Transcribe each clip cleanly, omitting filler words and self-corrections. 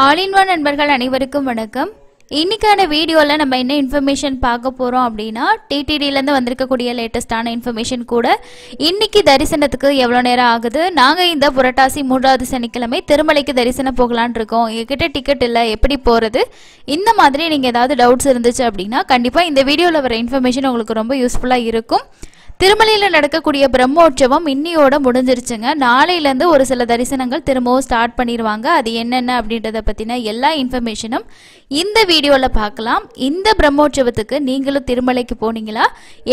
All in one நண்பர்கள் அனைவருக்கும் வணக்கம். இன்னைக்கான வீடியோவில் நம்ம என்ன இன்ஃபர்மேஷன் பார்க்க போகிறோம் அப்படின்னா, டிடிடிலேருந்து வந்திருக்கக்கூடிய லேட்டஸ்டான இன்ஃபர்மேஷன் கூட. இன்னைக்கு தரிசனத்துக்கு எவ்வளோ நேரம் ஆகுது, நாங்கள் இந்த புரட்டாசி 3வது சனிக்கிழமை திருமலைக்கு தரிசனம் போகலான் இருக்கோம், என்கிட்ட டிக்கெட் இல்லை, எப்படி போகிறது, இந்த மாதிரி நீங்கள் ஏதாவது டவுட்ஸ் இருந்துச்சு அப்படின்னா கண்டிப்பாக இந்த வீடியோவில் வர இன்ஃபர்மேஷன் உங்களுக்கு ரொம்ப யூஸ்ஃபுல்லாக இருக்கும். திருமலையில் நடக்கக்கூடிய பிரம்மோற்சவம் இன்னியோட முடிஞ்சிருச்சுங்க. நாளையிலேருந்து ஒரு சில தரிசனங்கள் திரும்பவும் ஸ்டார்ட் பண்ணிடுவாங்க. அது என்னென்ன அப்படின்றத பற்றின எல்லா இன்ஃபர்மேஷனும் இந்த வீடியோவில் பார்க்கலாம். இந்த பிரம்மோற்சவத்துக்கு நீங்களும் திருமலைக்கு போனீங்களா,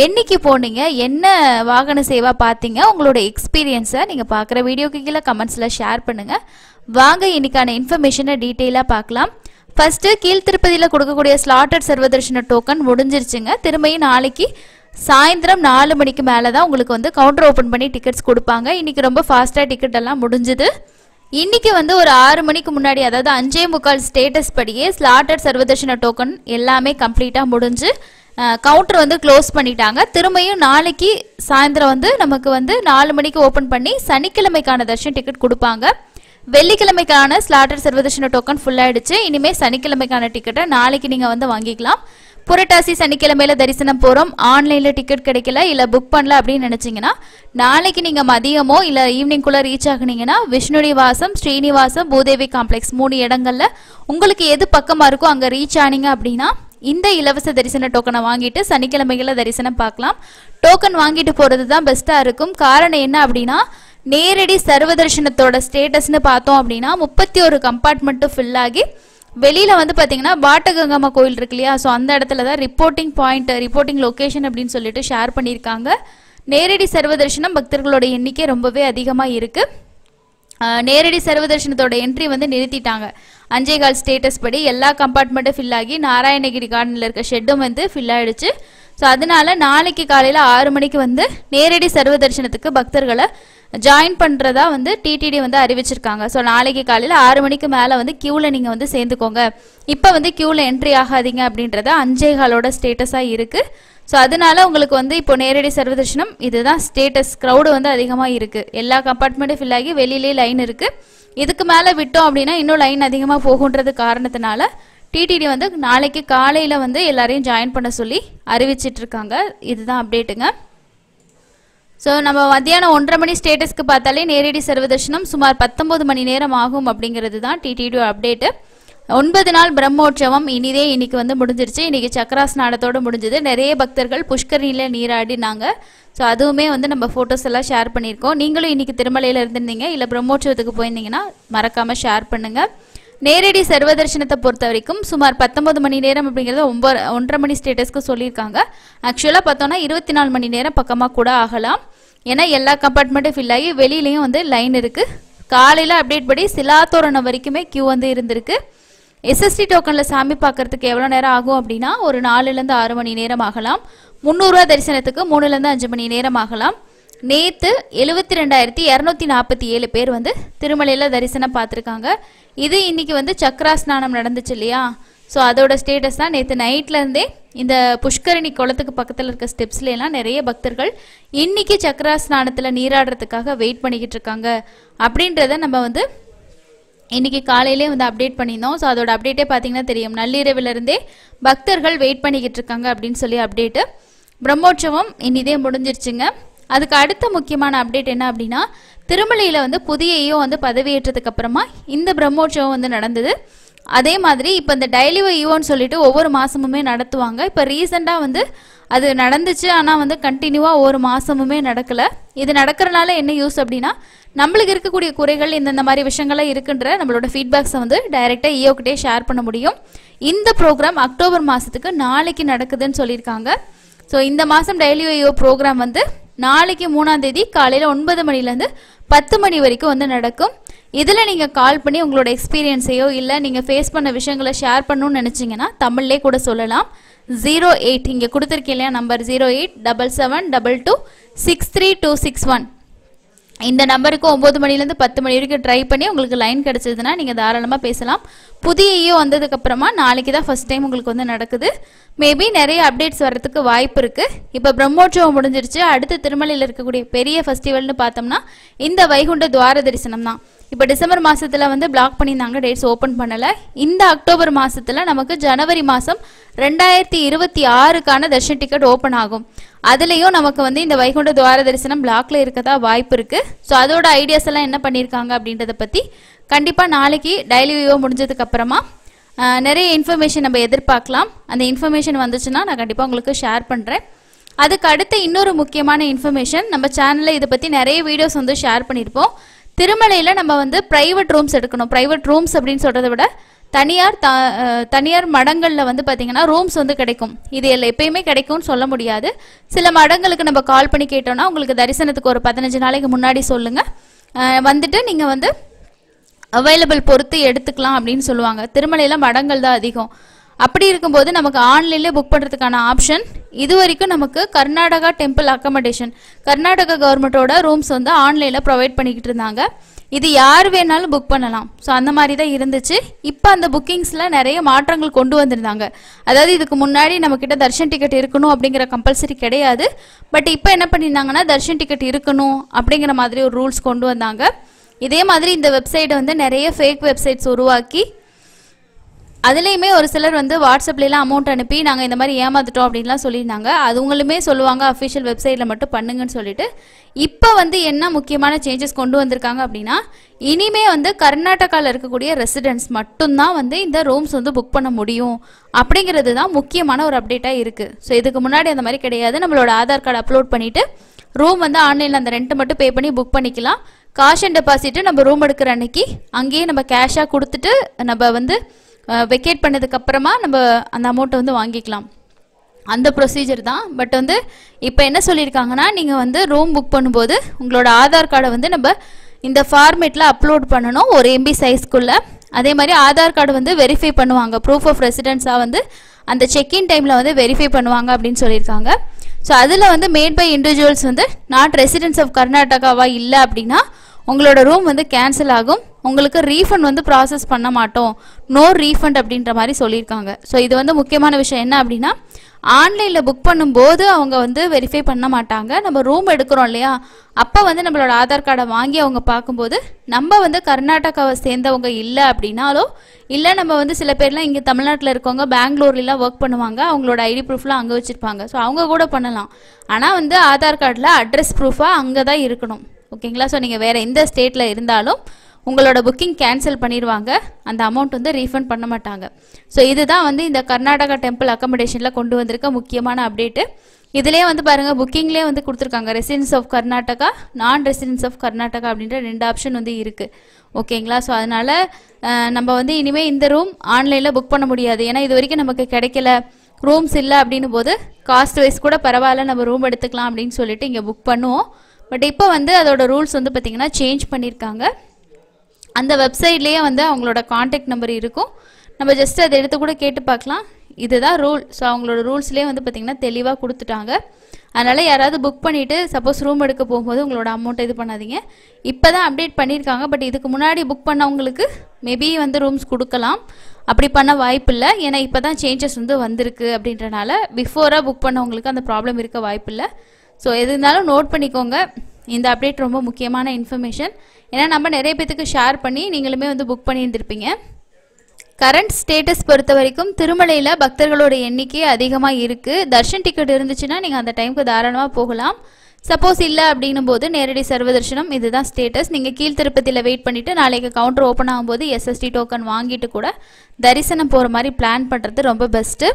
என்னைக்கு போனீங்க, என்ன வாகன சேவா பார்த்தீங்க, உங்களோட எக்ஸ்பீரியன்ஸை நீங்கள் பார்க்குற வீடியோக்கு கீழே கமெண்ட்ஸில் ஷேர் பண்ணுங்கள். வாங்க இன்னைக்கான இன்ஃபர்மேஷனை டீட்டெயிலாக பார்க்கலாம். ஃபஸ்ட்டு கீழ்த்திருப்பதியில் கொடுக்கக்கூடிய ஸ்லாட்டட் சர்வதர்ஷன டோக்கன் முடிஞ்சிருச்சுங்க. திரும்பியும் நாளைக்கு சாயந்தரம் 4 மணிக்கு மேலே தான் உங்களுக்கு வந்து கவுண்டர் ஓப்பன் பண்ணி டிக்கெட்ஸ் கொடுப்பாங்க. இன்றைக்கி ரொம்ப ஃபாஸ்ட்டாக டிக்கெட் எல்லாம் முடிஞ்சுது. இன்றைக்கி வந்து ஒரு 6 மணிக்கு முன்னாடி, அதாவது 5:45 ஸ்டேட்டஸ் படியே ஸ்லாட்டட் சர்வதர்ஷன டோக்கன் எல்லாமே கம்ப்ளீட்டாக முடிஞ்சு கவுண்டர் வந்து க்ளோஸ் பண்ணிட்டாங்க. திரும்பியும் நாளைக்கு சாயந்தரம் வந்து நமக்கு வந்து 4 மணிக்கு ஓப்பன் பண்ணி சனிக்கிழமைக்கான தர்ஷன் டிக்கெட் கொடுப்பாங்க. வெள்ளிக்கிழமைக்கான ஸ்லாட்டட் சர்வதர்ஷன டோக்கன் ஃபுல் ஆகிடுச்சு. இனிமேல் சனிக்கிழமைக்கான டிக்கெட்டை நாளைக்கு நீங்கள் வந்து வாங்கிக்கலாம். புரட்டாசி சனிக்கிழமையில தரிசனம் போகிறோம், ஆன்லைனில் டிக்கெட் கிடைக்கல இல்லை புக் பண்ணல அப்படின்னு நினச்சிங்கன்னா நாளைக்கு நீங்கள் மதியமோ இல்லை ஈவினிங்குள்ளே ரீச் ஆகுனீங்கன்னா விஷ்ணுநிவாசம், ஸ்ரீனிவாசம், பூதேவி காம்ப்ளெக்ஸ் 3 இடங்கள்ல உங்களுக்கு எது பக்கமாக இருக்கோ அங்கே ரீச் ஆனீங்க அப்படின்னா இந்த இலவச தரிசன டோக்கனை வாங்கிட்டு சனிக்கிழமைகளில் தரிசனம் பார்க்கலாம். டோக்கன் வாங்கிட்டு போகிறது தான் பெஸ்ட்டாக இருக்கும். காரணம் என்ன அப்படின்னா, நேரடி சர்வதர்ஷனத்தோட ஸ்டேட்டஸ்ன்னு பார்த்தோம் அப்படின்னா 31 கம்பார்ட்மெண்ட்டும் ஃபில் ஆகி வெளியில் வந்து பார்த்தீங்கன்னா பாட்டகங்கம்மா கோயில் இருக்கு இல்லையா, ஸோ அந்த இடத்துல தான் ரிப்போர்ட்டிங் பாயிண்ட், ரிப்போர்ட்டிங் லொக்கேஷன் அப்படின்னு சொல்லிட்டு ஷேர் பண்ணியிருக்காங்க. நேரடி சர்வதர்ஷனம் பக்தர்களோட எண்ணிக்கை ரொம்பவே அதிகமாக இருக்குது. நேரடி சர்வதர்ஷனத்தோட என்ட்ரி வந்து நிறுத்திட்டாங்க. 5:15 ஸ்டேட்டஸ் படி எல்லா கம்பார்ட்மெண்ட்டும் ஃபில் ஆகி நாராயணகிரி கார்டனில் இருக்க ஷெட்டும் வந்து ஃபில் ஆகிடுச்சு. ஸோ அதனால நாளைக்கு காலையில் 6 மணிக்கு வந்து நேரடி சர்வதர்ஷனத்துக்கு பக்தர்களை ஜாயின் பண்ணுறதா வந்து டிடிடி வந்து அறிவிச்சிருக்காங்க. ஸோ நாளைக்கு காலையில் 6 மணிக்கு மேலே வந்து க்யூவில் நீங்கள் வந்து சேர்ந்துக்கோங்க. இப்போ வந்து க்யூவில் என்ட்ரி ஆகாதீங்க அப்படின்றத 5:15 ஸ்டேட்டஸாக இருக்குது. ஸோ அதனால உங்களுக்கு வந்து இப்போ நேரடி சர்வதர்ஷனம் இதுதான் ஸ்டேட்டஸ். க்ரௌடு வந்து அதிகமாக இருக்குது, எல்லா கம்பார்ட்மெண்ட்டும் ஃபில் ஆகி வெளியிலே லைன் இருக்குது. இதுக்கு மேலே விட்டோம் அப்படின்னா இன்னும் லைன் அதிகமாக போகுன்றது காரணத்தினால டிடிடி வந்து நாளைக்கு காலையில் வந்து எல்லாரையும் ஜாயின் பண்ண சொல்லி அறிவிச்சிட்டு இருக்காங்க. இதுதான் அப்டேட்டுங்க. ஸோ நம்ம மத்தியானம் 1:30 மணி ஸ்டேட்டஸ்க்கு பார்த்தாலே நேரடி சர்வதர்ஷனம் சுமார் 19 மணி நேரம் ஆகும் அப்படிங்கிறது தான் டிடிடி அப்டேட்டு. 9 நாள் பிரம்மோற்சவம் இன்னைக்கு வந்து முடிஞ்சிருச்சு. இன்றைக்கி சக்கராஸ்நானத்தோடு முடிஞ்சது. நிறைய பக்தர்கள் புஷ்கரணியில் நீராடினாங்க. ஸோ அதுவுமே வந்து நம்ம ஃபோட்டோஸ் எல்லாம் ஷேர் பண்ணியிருக்கோம். நீங்களும் இன்றைக்கி திருமலையில் இருந்திருந்தீங்க இல்லை பிரம்மோற்சவத்துக்கு போயிருந்தீங்கன்னா மறக்காமல் ஷேர் பண்ணுங்கள். நேரடி சர்வதர்ஷனத்தை பொறுத்த வரைக்கும் சுமார் 19 மணி நேரம் அப்படிங்கிறது 1:30 மணி ஸ்டேட்டஸ்க்கு சொல்லியிருக்காங்க. ஆக்சுவலாக பார்த்தோன்னா 24 மணி நேரம் பக்கமாக கூட ஆகலாம். ஏன்னா எல்லா கம்பார்ட்மெண்ட்டும் ஃபில் ஆகி வெளியிலையும் வந்து லைன் இருக்குது. காலையில் அப்டேட் படி சிலாத்தோரணம் வரைக்குமே க்யூ வந்து இருந்திருக்கு. எஸ்எஸ்டி டோக்கனில் சாமி பார்க்கறதுக்கு எவ்வளோ நேரம் ஆகும் அப்படின்னா ஒரு 4லேருந்து 6 மணி நேரம் ஆகலாம். 300 ரூபா தரிசனத்துக்கு 3லேருந்து 5 மணி நேரம் ஆகலாம். நேற்று 72,247 பேர் வந்து திருமலையில் தரிசனம் பார்த்துருக்காங்க. இது இன்னைக்கு வந்து சக்கராஸ்நானம் நடந்துச்சு இல்லையா, ஸோ அதோட ஸ்டேட்டஸ் தான். நேற்று நைட்லேருந்தே இந்த புஷ்கரணி குளத்துக்கு பக்கத்தில் இருக்க ஸ்டெப்ஸ்லாம் நிறைய பக்தர்கள் இன்னைக்கு சக்கராஸ்நானத்தில் நீராடுறதுக்காக வெயிட் பண்ணிக்கிட்டு இருக்காங்க அப்படின்றத நம்ம வந்து இன்றைக்கி காலையிலே வந்து அப்டேட் பண்ணியிருந்தோம். ஸோ அதோட அப்டேட்டே பார்த்தீங்கன்னா தெரியும். நள்ளிரவிலிருந்தே பக்தர்கள் வெயிட் பண்ணிக்கிட்டு இருக்காங்க அப்படின்னு சொல்லி அப்டேட்டு. பிரம்மோற்சவம் இன்னிதே முடிஞ்சிருச்சுங்க. அதுக்கு அடுத்த முக்கியமான அப்டேட் என்ன அப்படின்னா, திருமலையில் வந்து புதிய ஈஓ வந்து பதவியேற்றதுக்கு அப்புறமா இந்த பிரம்மோற்சவம் வந்து நடந்தது. அதே மாதிரி இப்போ இந்த டெய்லி ஈஓன்னு சொல்லிட்டு ஒவ்வொரு மாதமுமே நடத்துவாங்க. இப்போ ரீசெண்டாக வந்து அது நடந்துச்சு, ஆனால் வந்து கண்டினியூவாக ஒவ்வொரு மாதமுமே நடக்கலை. இது நடக்கிறனால என்ன யூஸ் அப்படின்னா, நம்மளுக்கு இருக்கக்கூடிய குறைகள் இந்த மாதிரி விஷயங்கள்லாம் இருக்குன்ற நம்மளோட ஃபீட்பேக்ஸை வந்து டைரெக்டாக ஈஓக்கிட்டே ஷேர் பண்ண முடியும். இந்த ப்ரோக்ராம் அக்டோபர் மாதத்துக்கு நாளைக்கு நடக்குதுன்னு சொல்லியிருக்காங்க. ஸோ இந்த மாதம் டெய்லி ஈஓ ப்ரோக்ராம் வந்து நாளைக்கு 3ஆம் தேதி காலையில் 9 மணிலேருந்து 10 மணி வரைக்கும் வந்து நடக்கும். இதில் நீங்கள் கால் பண்ணி உங்களோட எக்ஸ்பீரியன்ஸையோ இல்லை நீங்கள் ஃபேஸ் பண்ண விஷயங்களை ஷேர் பண்ணணும்னு நினச்சிங்கன்னா தமிழ்லே கூட சொல்லலாம். 08 இங்கே கொடுத்துருக்கேன் இல்லையா நம்பர், 087722632661 இந்த நம்பருக்கு 9 மணிலேருந்து 10 மணி வரைக்கும் ட்ரை பண்ணி உங்களுக்கு லைன் கிடச்சதுன்னா நீங்கள் தாராளமாக பேசலாம். புதிய ஈஓ வந்ததுக்கப்புறமா நாளைக்கு தான் ஃபஸ்ட் டைம் உங்களுக்கு வந்து நடக்குது. மேபி நிறைய அப்டேட்ஸ் வர்றதுக்கு வாய்ப்பு இருக்குது. இப்போ பிரம்மோற்சவம் முடிஞ்சிருச்சு. அடுத்து திருமலையில் இருக்கக்கூடிய பெரிய ஃபெஸ்டிவல்னு பார்த்தோம்னா இந்த வைகுண்ட துவார தரிசனம் தான். இப்போ டிசம்பர் மாதத்தில் வந்து பிளாக் பண்ணியிருந்தாங்க, டேட்ஸ் ஓப்பன் பண்ணலை. இந்த அக்டோபர் மாதத்தில் நமக்கு ஜனவரி மாதம் 2026க்கான தர்ஷன் டிக்கெட் ஓப்பன் ஆகும். அதுலேயும் நமக்கு வந்து இந்த வைகுண்ட துவார தரிசனம் பிளாக்ல இருக்கதா வாய்ப்பு இருக்குது. ஸோ அதோட ஐடியாஸ் எல்லாம் என்ன பண்ணியிருக்காங்க அப்படின்றத பற்றி கண்டிப்பாக நாளைக்கு டெய்லி வியூ முடிஞ்சதுக்கு அப்புறமா நிறைய இன்ஃபர்மேஷன் நம்ம எதிர்பார்க்கலாம். அந்த இன்ஃபர்மேஷன் வந்துச்சுன்னா நான் கண்டிப்பாக உங்களுக்கு ஷேர் பண்ணுறேன். அதுக்கு அடுத்த இன்னொரு முக்கியமான இன்ஃபர்மேஷன், நம்ம சேனலில் இதை பற்றி நிறைய வீடியோஸ் வந்து ஷேர் பண்ணியிருப்போம். திருமலையில் நம்ம வந்து ப்ரைவேட் ரூம்ஸ் எடுக்கணும். ப்ரைவேட் ரூம்ஸ் அப்படின்னு சொல்கிறத விட தனியார் மடங்களில் வந்து பார்த்திங்கன்னா ரூம்ஸ் வந்து கிடைக்கும். இது எப்பயுமே கிடைக்கும்னு சொல்ல முடியாது. சில மடங்களுக்கு நம்ம கால் பண்ணி கேட்டோம்னா உங்களுக்கு தரிசனத்துக்கு ஒரு 15 நாளைக்கு முன்னாடி சொல்லுங்கள், வந்துட்டு நீங்கள் வந்து அவைலபிள் பொறுத்து எடுத்துக்கலாம் அப்படின்னு சொல்லுவாங்க. திருமலையில் மடங்கள் தான் அதிகம். அப்படி இருக்கும்போது நமக்கு ஆன்லைன்லேயே புக் பண்ணுறதுக்கான ஆப்ஷன் இது வரைக்கும் நமக்கு கர்நாடகா டெம்பிள் அக்கமடேஷன், கர்நாடகா கவர்மெண்ட்டோட ரூம்ஸ் வந்து ஆன்லைனில் ப்ரொவைட் பண்ணிக்கிட்டு இருந்தாங்க. இது யார் வேணாலும் புக் பண்ணலாம். ஸோ அந்த மாதிரி தான் இருந்துச்சு. இப்போ அந்த புக்கிங்ஸில் நிறைய மாற்றங்கள் கொண்டு வந்திருந்தாங்க. அதாவது இதுக்கு முன்னாடி நம்மக்கிட்ட தர்ஷன் டிக்கெட் இருக்கணும் அப்படிங்கிற கம்பல்சரி கிடையாது. பட் இப்போ என்ன பண்ணியிருந்தாங்கன்னா தர்ஷன் டிக்கெட் இருக்கணும் அப்படிங்கிற மாதிரி ஒரு ரூல்ஸ் கொண்டு வந்தாங்க. இதே மாதிரி இந்த வெப்சைட்டை வந்து நிறைய ஃபேக் வெப்சைட்ஸ் உருவாக்கி அதுலேயுமே ஒரு சிலர் வந்து வாட்ஸ்அப்லாம் அமௌண்ட் அனுப்பி நாங்கள் இந்த மாதிரி ஏமாந்துட்டோம் அப்படின்லாம் சொல்லியிருந்தாங்க. அதுங்களுமே சொல்லுவாங்க அஃபிஷியல் வெப்சைட்டில் மட்டும் பண்ணுங்கன்னு சொல்லிட்டு. இப்போ வந்து என்ன முக்கியமான சேஞ்சஸ் கொண்டு வந்திருக்காங்க அப்படின்னா, இனிமே வந்து கர்நாடகாவில் இருக்கக்கூடிய ரெசிடென்ட்ஸ் மட்டும்தான் வந்து இந்த ரூம்ஸ் வந்து புக் பண்ண முடியும் அப்படிங்கிறது தான் முக்கியமான ஒரு அப்டேட்டாக இருக்குது. ஸோ இதுக்கு முன்னாடி அந்த மாதிரி கிடையாது. நம்மளோட ஆதார் கார்டு அப்லோட் பண்ணிவிட்டு ரூம் வந்து ஆன்லைனில் அந்த ரெண்ட்டை மட்டும் பே பண்ணி புக் பண்ணிக்கலாம். காஷ் அண்ட் டெபாசிட்டு நம்ம ரூம் எடுக்கிற அன்னைக்கு அங்கேயே நம்ம கேஷாக கொடுத்துட்டு நம்ம வந்து வெக்கேட் பண்ணதுக்கப்புறமா நம்ம அந்த அமௌண்ட்டை வந்து வாங்கிக்கலாம். அந்த ப்ரொசீஜர் தான். பட் வந்து இப்போ என்ன சொல்லியிருக்காங்கன்னா, நீங்கள் வந்து ரூம் புக் பண்ணும்போது உங்களோட ஆதார் கார்டை வந்து நம்ம இந்த ஃபார்மேட்டில் அப்லோட் பண்ணணும், ஒரு MB சைஸ்க்குள்ளே. அதே மாதிரி ஆதார் கார்டு வந்து வெரிஃபை பண்ணுவாங்க, ப்ரூஃப் ஆஃப் ரெசிடென்ஸாக வந்து அந்த செக்இன் டைமில் வந்து வெரிஃபை பண்ணுவாங்க அப்படின்னு சொல்லியிருக்காங்க. ஸோ அதில் வந்து மேட் பை இண்டிவிஜுவல்ஸ் வந்து நாட் ரெசிடென்ஸ் ஆஃப் கர்நாடகாவா இல்லை அப்படின்னா உங்களோட ரூம் வந்து கேன்சல் ஆகும். உங்களுக்கு ரீஃபண்ட் வந்து ப்ராசஸ் பண்ண மாட்டோம், நோ ரீஃபண்ட் அப்படின்ற மாதிரி சொல்லியிருக்காங்க. ஸோ இது வந்து முக்கியமான விஷயம் என்ன அப்படின்னா, ஆன்லைனில் புக் பண்ணும்போது அவங்க வந்து வெரிஃபை பண்ண மாட்டாங்க. நம்ம ரூம் எடுக்கிறோம் இல்லையா, அப்போ வந்து நம்மளோட ஆதார் கார்டை வாங்கி அவங்க பார்க்கும்போது நம்ம வந்து கர்நாடகாவை சேர்ந்தவங்க இல்லை அப்படின்னாலோ, இல்லை நம்ம வந்து சில பேர்லாம் இங்கே தமிழ்நாட்டில் இருக்கவங்க பெங்களூர்லாம் ஒர்க் பண்ணுவாங்க, அவங்களோட ஐடி ப்ரூஃப்லாம் அங்கே வச்சுருப்பாங்க. ஸோ அவங்க கூட பண்ணலாம். ஆனால் வந்து ஆதார் கார்டில் அட்ரஸ் ப்ரூஃபாக அங்கே தான் இருக்கணும். ஓகேங்களா? ஸோ நீங்கள் வேறு எந்த ஸ்டேட்டில் இருந்தாலும் உங்களோட புக்கிங் கேன்சல் பண்ணிடுவாங்க, அந்த அமௌண்ட் வந்து ரீஃபண்ட் பண்ண மாட்டாங்க. ஸோ இதுதான் வந்து இந்த கர்நாடகா டெம்பிள் அக்கமடேஷனில் கொண்டு வந்திருக்க முக்கியமான அப்டேட்டு. இதிலே வந்து பாருங்கள், புக்கிங்லேயே வந்து கொடுத்துருக்காங்க ரெசிடென்ஸ் ஆஃப் கர்நாடகா, நான் ரெசிடென்ஸ் ஆஃப் கர்நாடகா அப்படின்ற 2 ஆப்ஷன் வந்து இருக்குது. ஓகேங்களா? ஸோ அதனால் நம்ம வந்து இனிமேல் இந்த ரூம் ஆன்லைனில் புக் பண்ண முடியாது. ஏன்னா இது வரைக்கும் நமக்கு கிடைக்கல, ரூம்ஸ் இல்லை அப்படின்னும் போது காஸ்ட் வைஸ் கூட பரவாயில்ல நம்ம ரூம் எடுத்துக்கலாம் அப்படின்னு சொல்லிட்டு இங்கே புக் பண்ணுவோம். பட் இப்போ வந்து அதோட ரூல்ஸ் வந்து பார்த்திங்கன்னா சேஞ்ச் பண்ணியிருக்காங்க. அந்த வெப்சைட்லேயே வந்து அவங்களோட காண்டாக்ட் நம்பர் இருக்கும், நம்ம ஜஸ்ட் அதை எடுத்து கூட கேட்டு பார்க்கலாம். இதுதான் ரூல். ஸோ அவங்களோட ரூல்ஸ்லேயே வந்து பார்த்திங்கன்னா தெளிவாக கொடுத்துட்டாங்க. அதனால் யாராவது புக் பண்ணிவிட்டு சப்போஸ் ரூம் எடுக்க போகும்போது உங்களோட அமௌண்ட்டை இது பண்ணாதீங்க. இப்போ தான் அப்டேட் பண்ணியிருக்காங்க. பட் இதுக்கு முன்னாடி புக் பண்ணவங்களுக்கு மேபி வந்து ரூம்ஸ் கொடுக்கலாம், அப்படி பண்ண வாய்ப்பு இல்லை. ஏன்னா இப்போ தான் சேஞ்சஸ் வந்து வந்திருக்கு அப்படின்றனால பிஃபோராக புக் பண்ணவங்களுக்கு அந்த ப்ராப்ளம் இருக்க வாய்ப்பு இல்லை. ஸோ எது இருந்தாலும் நோட் பண்ணிக்கோங்க. இந்த அப்டேட் ரொம்ப முக்கியமான இன்ஃபர்மேஷன். ஏன்னா நம்ம நிறைய பேத்துக்கு ஷேர் பண்ணி நீங்களுமே வந்து புக் பண்ணியிருந்திருப்பீங்க. கரண்ட் ஸ்டேட்டஸ் பொறுத்த வரைக்கும் திருமலையில் பக்தர்களோட எண்ணிக்கை அதிகமாக இருக்குது. தர்ஷன் டிக்கெட் இருந்துச்சுன்னா நீங்கள் அந்த டைமுக்கு தாராளமாக போகலாம். சப்போஸ் இல்லை அப்படின்னும் போது நேரடி சர்வ தரிசனம், இதுதான் ஸ்டேட்டஸ். நீங்கள் கீழ் திருப்பதியில் வெயிட் பண்ணிவிட்டு நாளைக்கு கவுண்டர் ஓப்பன் ஆகும்போது SST டோக்கன் வாங்கிட்டு கூட தரிசனம் போகிற மாதிரி பிளான் பண்ணுறது ரொம்ப பெஸ்ட்டு.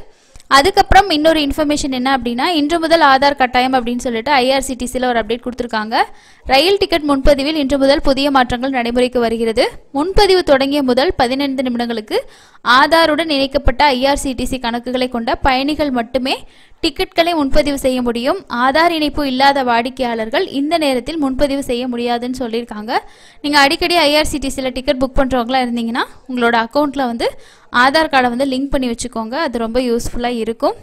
அதுக்கப்புறம் இன்னொரு இன்ஃபர்மேஷன் என்ன அப்படின்னா, இன்று முதல் ஆதார் கட்டாயம் அப்படின்னு சொல்லிட்டு IRCTCயில் ஒரு அப்டேட் கொடுத்துருக்காங்க. ரயில் டிக்கெட் முன்பதிவில் இன்று முதல் புதிய மாற்றங்கள் நடைமுறைக்கு வருகிறது. முன்பதிவு தொடங்கிய முதல் 15 நிமிடங்களுக்கு ஆதாருடன் இணைக்கப்பட்ட IRCTC கணக்குகளை கொண்ட பயணிகள் மட்டுமே டிக்கெட்களை முன்பதிவு செய்ய முடியும். ஆதார் இணைப்பு இல்லாத வாடிக்கையாளர்கள் இந்த நேரத்தில் முன்பதிவு செய்ய முடியாதுன்னு சொல்லியிருக்காங்க. நீங்கள் அடிக்கடி IRCTCயில் டிக்கெட் புக் பண்ணுறவங்களா இருந்தீங்கன்னா உங்களோட அக்கௌண்ட்டில் வந்து ஆதார் கார்டை வந்து லிங்க் பண்ணி வச்சுக்கோங்க, அது ரொம்ப யூஸ்ஃபுல்லாக இருக்கும்.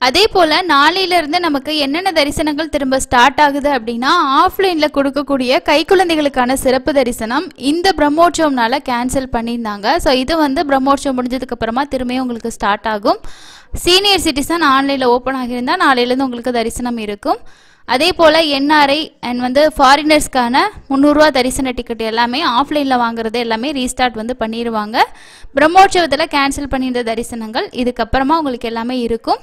அதே போல் நாளையிலேருந்து நமக்கு என்னென்ன தரிசனங்கள் திரும்ப ஸ்டார்ட் ஆகுது அப்படின்னா, ஆஃப்லைனில் கொடுக்கக்கூடிய கைக்குழந்தைகளுக்கான சிறப்பு தரிசனம் இந்த பிரம்மோற்சவம்னால கேன்சல் பண்ணியிருந்தாங்க. ஸோ இது வந்து பிரம்மோற்சவம் முடிஞ்சதுக்கப்புறமா திரும்பியும் உங்களுக்கு ஸ்டார்ட் ஆகும். சீனியர் சிட்டிசன் ஆன்லைனில் ஓப்பன் ஆகியிருந்தால் நாளையிலேருந்து உங்களுக்கு தரிசனம் இருக்கும். அதே போல் என்ஆர்ஐ அண்ட் வந்து ஃபாரினர்ஸ்க்கான 300 ரூபா தரிசன டிக்கெட் எல்லாமே ஆஃப்லைனில் வாங்குறது எல்லாமே ரீஸ்டார்ட் வந்து பண்ணிடுவாங்க. பிரம்மோற்சவத்தில் கேன்சல் பண்ணியிருந்த தரிசனங்கள் இதுக்கப்புறமா உங்களுக்கு எல்லாமே இருக்கும்.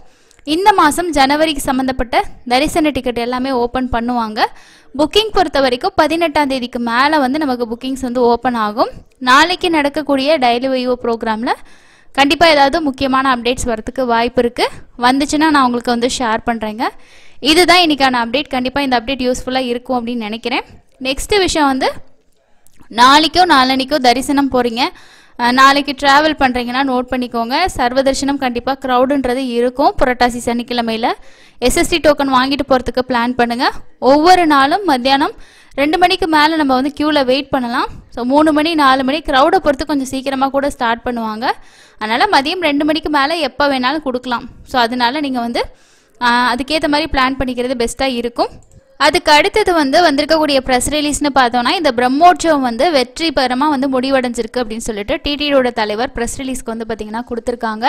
இந்த மாதம் ஜனவரிக்கு சம்மந்தப்பட்ட தரிசன டிக்கெட் எல்லாமே ஓப்பன் பண்ணுவாங்க. புக்கிங் பொறுத்த வரைக்கும் 18ஆம் தேதிக்கு மேலே வந்து நமக்கு புக்கிங்ஸ் வந்து ஓப்பன் ஆகும். நாளைக்கு நடக்கக்கூடிய டெய்லி வைவோ ப்ரோக்ராமில் கண்டிப்பாக ஏதாவது முக்கியமான அப்டேட்ஸ் வரதுக்கு வாய்ப்பு இருக்குது. வந்துச்சுன்னா நான் உங்களுக்கு வந்து ஷேர் பண்ணுறேங்க. இதுதான் இன்றைக்கான அப்டேட். கண்டிப்பாக இந்த அப்டேட் யூஸ்ஃபுல்லாக இருக்கும் அப்படின்னு நினைக்கிறேன். நெக்ஸ்ட் விஷயம் வந்து நாளைக்கோ நாளன்னைக்கோ தரிசனம் போகிறீங்க, நாளைக்கு ட்ராவல் பண்ணுறீங்கன்னா நோட் பண்ணிக்கோங்க. சர்வ தரிசனம் கண்டிப்பாக க்ரௌடுன்றது இருக்கும். புரட்டாசி சனிக்கிழமையில் எஸ்எஸ்டி டோக்கன் வாங்கிட்டு போகிறதுக்கு பிளான் பண்ணுங்கள். ஒவ்வொரு நாளும் மத்தியானம் 2 மணிக்கு மேலே நம்ம வந்து க்யூவில் வெயிட் பண்ணலாம். ஸோ 3 மணி 4 மணி க்ரௌடை பொறுத்து கொஞ்சம் சீக்கிரமாக கூட ஸ்டார்ட் பண்ணுவாங்க. அதனால் மதியம் 2 மணிக்கு மேலே எப்போ வேணாலும் கொடுக்கலாம். ஸோ அதனால நீங்கள் வந்து அதுக்கேற்ற மாதிரி பிளான் பண்ணிக்கிறது பெஸ்ட்டாக இருக்கும். அதுக்கு அடுத்தது வந்து வந்திருக்கக்கூடிய ப்ரெஸ் ரிலீஸ்னு பார்த்தோன்னா இந்த பிரம்மோற்சவம் வந்து வெற்றிகரமாக வந்து முடிவடைஞ்சிருக்கு அப்படின்னு சொல்லிட்டு டிடிடியோட தலைவர் ப்ரெஸ் ரிலீஸ்க்கு வந்து பார்த்திங்கன்னா கொடுத்துருக்காங்க.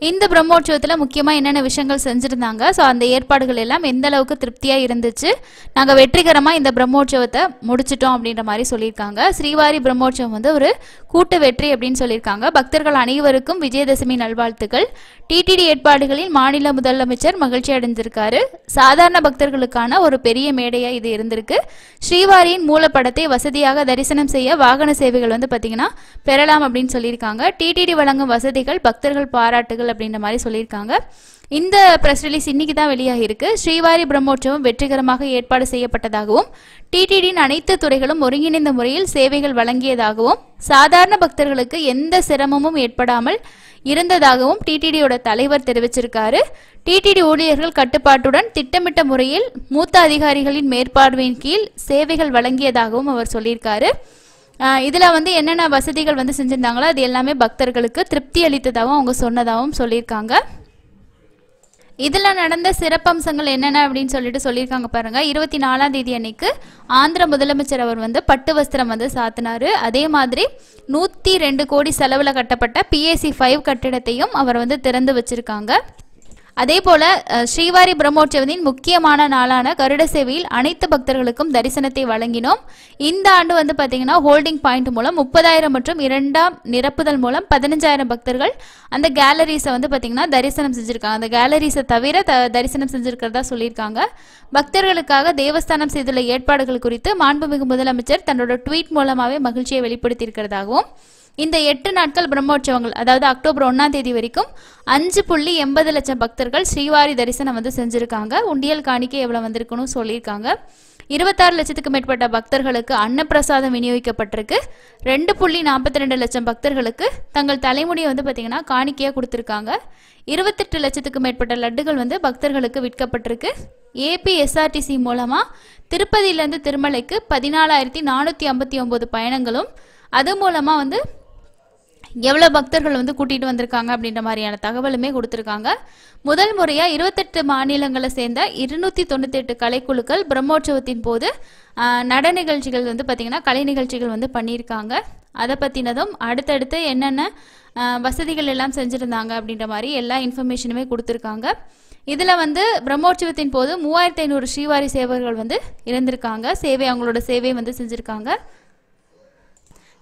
இந்த பிரம்மோற்சவத்தில் முக்கியமாக என்னென்ன விஷயங்கள் செஞ்சுருந்தாங்க, ஸோ அந்த ஏற்பாடுகள் எல்லாம் எந்த அளவுக்கு திருப்தியாக இருந்துச்சு, நாங்கள் வெற்றிகரமாக இந்த பிரம்மோற்சவத்தை முடிச்சிட்டோம் அப்படின்ற மாதிரி சொல்லியிருக்காங்க. ஸ்ரீவாரி பிரம்மோற்சவம் வந்து ஒரு கூட்டு வெற்றி அப்படின்னு சொல்லியிருக்காங்க. பக்தர்கள் அனைவருக்கும் விஜயதசமி நல்வாழ்த்துக்கள். டிடிடி ஏற்பாடுகளில் மாநில முதலமைச்சர் மகிழ்ச்சி அடைஞ்சிருக்காரு. சாதாரண பக்தர்களுக்கான ஒரு பெரிய மேடையா இது இருந்திருக்கு. ஸ்ரீவாரியின் மூலப்படத்தை வசதியாக தரிசனம் செய்ய வாகன சேவைகள் வந்து பார்த்தீங்கன்னா பெறலாம் அப்படின்னு சொல்லியிருக்காங்க. டிடிடி வழங்கும் வசதிகள் பக்தர்கள் பாராட்டுகள் அப்படின்ற மாதிரி சொல்லியிருக்காங்க. இந்த பிரஸ் ரிலீஸ் இன்னைக்கு தான் வெளியாகிருக்கு. ஸ்ரீவாரி பிரம்மோற்சவம் வெற்றிகரமாக ஏற்பாடு செய்யப்பட்டதாகவும் டிடிடியின் அனைத்து துறைகளும் ஒருங்கிணைந்த முறையில் சேவைகள் வழங்கியதாகவும் சாதாரண பக்தர்களுக்கு எந்த சிரமமும் ஏற்படாமல் இருந்ததாகவும் டிடிடியோட தலைவர் தெரிவிச்சிருக்காரு. டிடிடி ஊழியர்கள் கட்டுப்பாட்டுடன் திட்டமிட்ட முறையில் மூத்த அதிகாரிகளின் மேற்பார்வையின் கீழ் சேவைகள் வழங்கியதாகவும் அவர் சொல்லியிருக்காரு. இதில் வந்து என்னென்ன வசதிகள் வந்து செஞ்சிருந்தாங்களோ அது எல்லாமே பக்தர்களுக்கு திருப்தி அளித்ததாகவும் அவங்க சொன்னதாகவும் சொல்லியிருக்காங்க. இதில் நடந்த சிறப்பம்சங்கள் என்னென்ன அப்படின்னு சொல்லியிருக்காங்க பாருங்க. 24ஆம் தேதி அன்னைக்கு ஆந்திர முதலமைச்சர் அவர் வந்து பட்டு வஸ்திரம் வந்து சாத்தினாரு. அதே மாதிரி 102 கோடி செலவில் கட்டப்பட்ட PAC 5 கட்டிடத்தையும் அவர் வந்து திறந்து வச்சிருக்காங்க. அதே போல ஸ்ரீவாரி பிரம்மோற்சவத்தின் முக்கியமான நாளான கருட சேவையில் அனைத்து பக்தர்களுக்கும் தரிசனத்தை வழங்கினோம். இந்த ஆண்டு வந்து பார்த்தீங்கன்னா ஹோல்டிங் பாயிண்ட் மூலம் 30,000 மற்றும் 2ஆம் நிரப்புதல் மூலம் 15,000 பக்தர்கள் அந்த கேலரிஸை வந்து பார்த்தீங்கன்னா தரிசனம் செஞ்சுருக்காங்க. அந்த கேலரிஸை தவிர தரிசனம் செஞ்சுருக்கிறதா சொல்லியிருக்காங்க. பக்தர்களுக்காக தேவஸ்தானம் செய்துள்ள ஏற்பாடுகள் குறித்து மாண்புமிகு முதலமைச்சர் தன்னோட ட்வீட் மூலமாகவே மகிழ்ச்சியை வெளிப்படுத்தியிருக்கிறதாகவும் இந்த 8 நாட்கள் பிரம்மோற்சவங்கள் அதாவது அக்டோபர் 1ஆம் தேதி வரைக்கும் 5.80 லட்சம் பக்தர்கள் ஸ்ரீவாரி தரிசனம் வந்து செஞ்சுருக்காங்க. உண்டியல் காணிக்கை எவ்வளோ வந்திருக்குன்னு சொல்லியிருக்காங்க. 26 லட்சத்துக்கு மேற்பட்ட பக்தர்களுக்கு அன்னப்பிரசாதம் விநியோகிக்கப்பட்டிருக்கு. 2.42 லட்சம் பக்தர்களுக்கு தங்கள் தலைமுடியை வந்து பார்த்தீங்கன்னா காணிக்கையாக கொடுத்துருக்காங்க. 28 லட்சத்துக்கு மேற்பட்ட லட்டுகள் வந்து பக்தர்களுக்கு விற்கப்பட்டிருக்கு. APSRTC மூலமாக திருப்பதியிலேருந்து திருமலைக்கு 14,459 பயணங்களும் அது மூலமாக வந்து எவ்வளோ பக்தர்கள் வந்து கூட்டிகிட்டு வந்திருக்காங்க அப்படின்ற மாதிரியான தகவலுமே கொடுத்துருக்காங்க. முதல் முறையாக 28 மாநிலங்களை சேர்ந்த 298 கலைக்குழுக்கள் பிரம்மோற்சவத்தின் போது நட நிகழ்ச்சிகள் வந்து பார்த்திங்கன்னா கலை நிகழ்ச்சிகள் வந்து பண்ணியிருக்காங்க. அதை பற்றினதும் அடுத்தடுத்து என்னென்ன வசதிகள் எல்லாம் செஞ்சுருந்தாங்க அப்படின்ற மாதிரி எல்லா இன்ஃபர்மேஷனுமே கொடுத்துருக்காங்க. இதில் வந்து பிரம்மோற்சவத்தின் போது 3500 ஸ்ரீவாரி சேவர்கள் வந்து இருந்திருக்காங்க. அவங்களோட சேவை வந்து செஞ்சுருக்காங்க.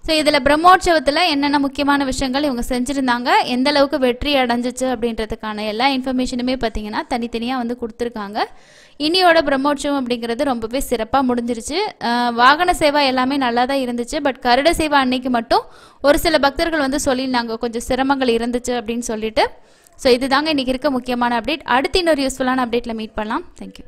ஸோ இதில் பிரம்மோற்சவத்தில் என்னென்ன முக்கியமான விஷயங்கள் இவங்க செஞ்சுருந்தாங்க, எந்த அளவுக்கு வெற்றி அடைஞ்சிச்சு அப்படின்றதுக்கான எல்லா இன்ஃபர்மேஷனுமே பார்த்தீங்கன்னா தனித்தனியாக வந்து கொடுத்துருக்காங்க. இனியோட பிரம்மோற்சவம் அப்படிங்கிறது ரொம்பவே சிறப்பாக முடிஞ்சிருச்சு. வாகன சேவை எல்லாமே நல்லா தான் இருந்துச்சு. பட் கருட சேவை அன்னைக்கு மட்டும் ஒரு சில பக்தர்கள் வந்து சொல்லியிருந்தாங்க கொஞ்சம் சிரமங்கள் இருந்துச்சு அப்படின்னு சொல்லிட்டு. ஸோ இதுதாங்க இன்றைக்கி இருக்க முக்கியமான அப்டேட். அடுத்து இன்னொரு யூஸ்ஃபுல்லான அப்டேட்டில் மீட் பண்ணலாம். தேங்க்யூ.